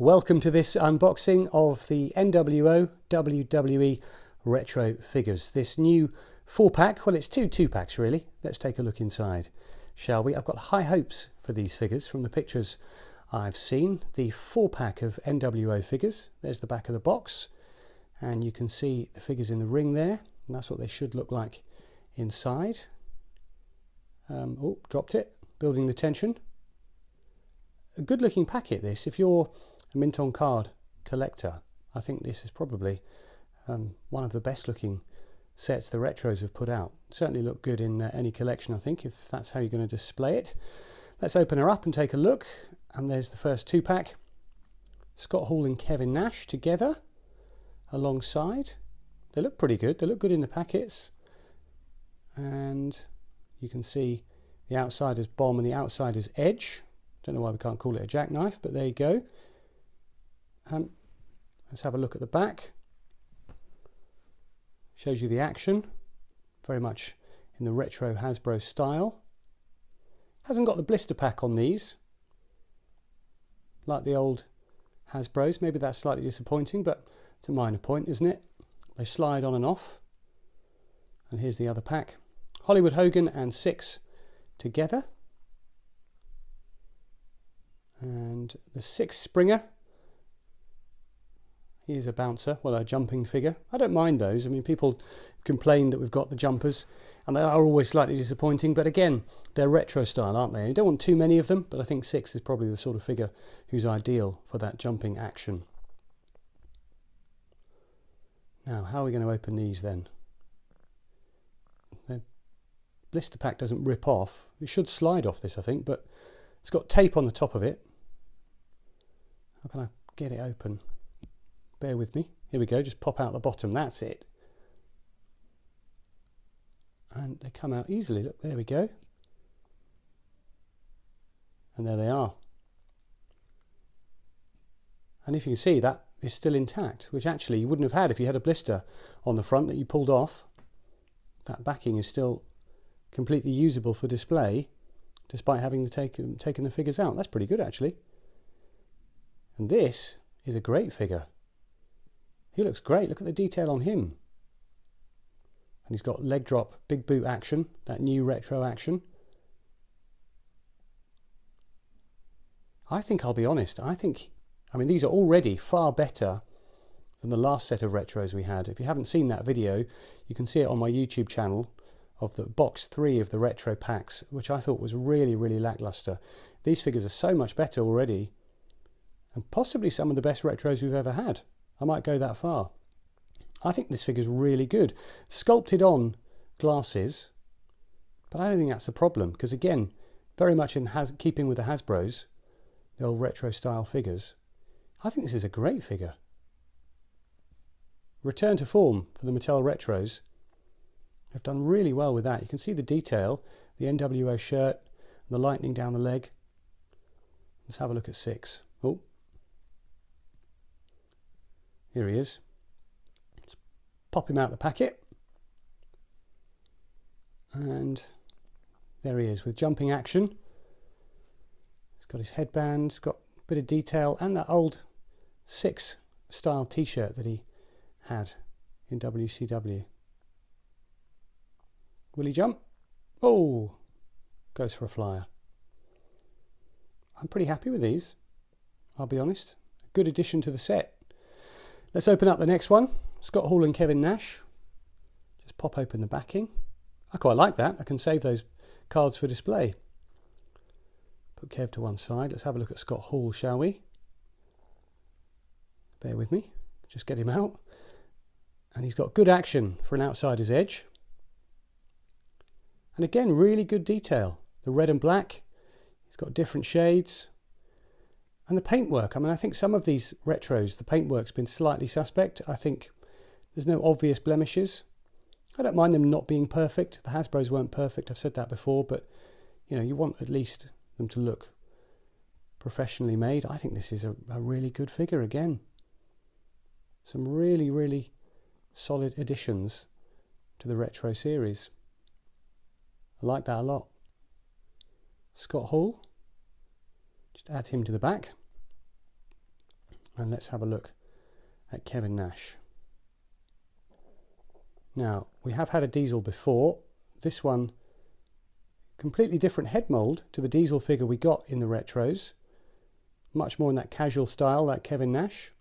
Welcome to this unboxing of the NWO WWE Retro figures. This new 4-pack, well it's two packs really. Let's take a look inside, shall we? I've got high hopes for these figures from the pictures I've seen. The 4-pack of NWO figures, there's the back of the box, and you can see the figures in the ring there, and that's what they should look like inside. Oh, dropped it, building the tension. A good looking packet this. If you're a mint on card collector, I think this is probably one of the best looking sets the Retros have put out. Certainly look good in any collection, I think, if that's how you're going to display it. Let's open her up and take a look. And there's the first 2-pack. Scott Hall and Kevin Nash together alongside. They look pretty good. They look good in the packets. And you can see the outside is bomb and the outside is edge. Don't know why we can't call it a jackknife, but there you go. Let's have a look at the back. Shows you the action, very much in the retro Hasbro style. Hasn't got the blister pack on these, like the old Hasbros. Maybe that's slightly disappointing, but it's a minor point, isn't it? They slide on and off. And here's the other pack. Hollywood Hogan and Six together. And the Six Springer, he is a bouncer, well, a jumping figure. I don't mind those. I mean, people complain that we've got the jumpers, and they are always slightly disappointing, but again, they're retro style, aren't they? You don't want too many of them, but I think Six is probably the sort of figure who's ideal for that jumping action. Now, how are we going to open these then? The blister pack doesn't rip off. It should slide off this, I think, but it's got tape on the top of it. How can I get it open? Bear with me. Here we go. Just pop out the bottom. That's it. And they come out easily. Look, there we go. And there they are. And if you can see, that is still intact, which actually you wouldn't have had if you had a blister on the front that you pulled off. That backing is still completely usable for display, despite having taken the figures out. That's pretty good, actually. And this is a great figure. He looks great. Look at the detail on him. And he's got leg drop, big boot action, that new retro action. I think, I'll be honest, I mean, these are already far better than the last set of retros we had. If you haven't seen that video, you can see it on my YouTube channel of the box 3 of the retro packs, which I thought was really, really lackluster. These figures are so much better already, and possibly some of the best retros we've ever had. I might go that far. I think this figure's really good. Sculpted on glasses, but I don't think that's a problem, because again, very much in keeping with the Hasbros, the old retro style figures. I think this is a great figure. Return to form for the Mattel Retros. They've done really well with that. You can see the detail, the NWO shirt, and the lightning down the leg. Let's have a look at Six. Oh, here he is. Let's pop him out the packet. And there he is with jumping action. He's got his headband, he's got a bit of detail, and that old Six style t-shirt that he had in WCW. Will he jump? Oh, goes for a flyer. I'm pretty happy with these, I'll be honest. A good addition to the set. Let's open up the next one. Scott Hall and Kevin Nash. Just pop open the backing. I quite like that. I can save those cards for display. Put Kev to one side. Let's have a look at Scott Hall, shall we? Bear with me. Just get him out. And he's got good action for an outsider's edge. And again, really good detail. The red and black. He's got different shades. And the paintwork. I mean, I think some of these retros, the paintwork's been slightly suspect. I think there's no obvious blemishes. I don't mind them not being perfect. The Hasbros weren't perfect. I've said that before. But, you know, you want at least them to look professionally made. I think this is a really good figure again. Some really, really solid additions to the retro series. I like that a lot. Scott Hall. Just add him to the back. And let's have a look at Kevin Nash. Now, we have had a Diesel before. This one, completely different head mould to the Diesel figure we got in the Retros. Much more in that casual style, like Kevin Nash.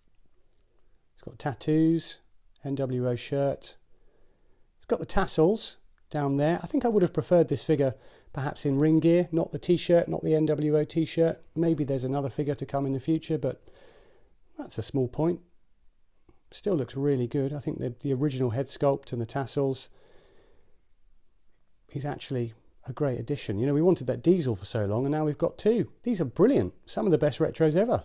He's got tattoos, NWO shirt. He's got the tassels down there. I think I would have preferred this figure perhaps in ring gear, not the t-shirt, not the NWO t-shirt. Maybe there's another figure to come in the future, but that's a small point. Still looks really good. I think the original head sculpt and the tassels is actually a great addition. You know, we wanted that Diesel for so long, and now we've got two. These are brilliant. Some of the best Retros ever.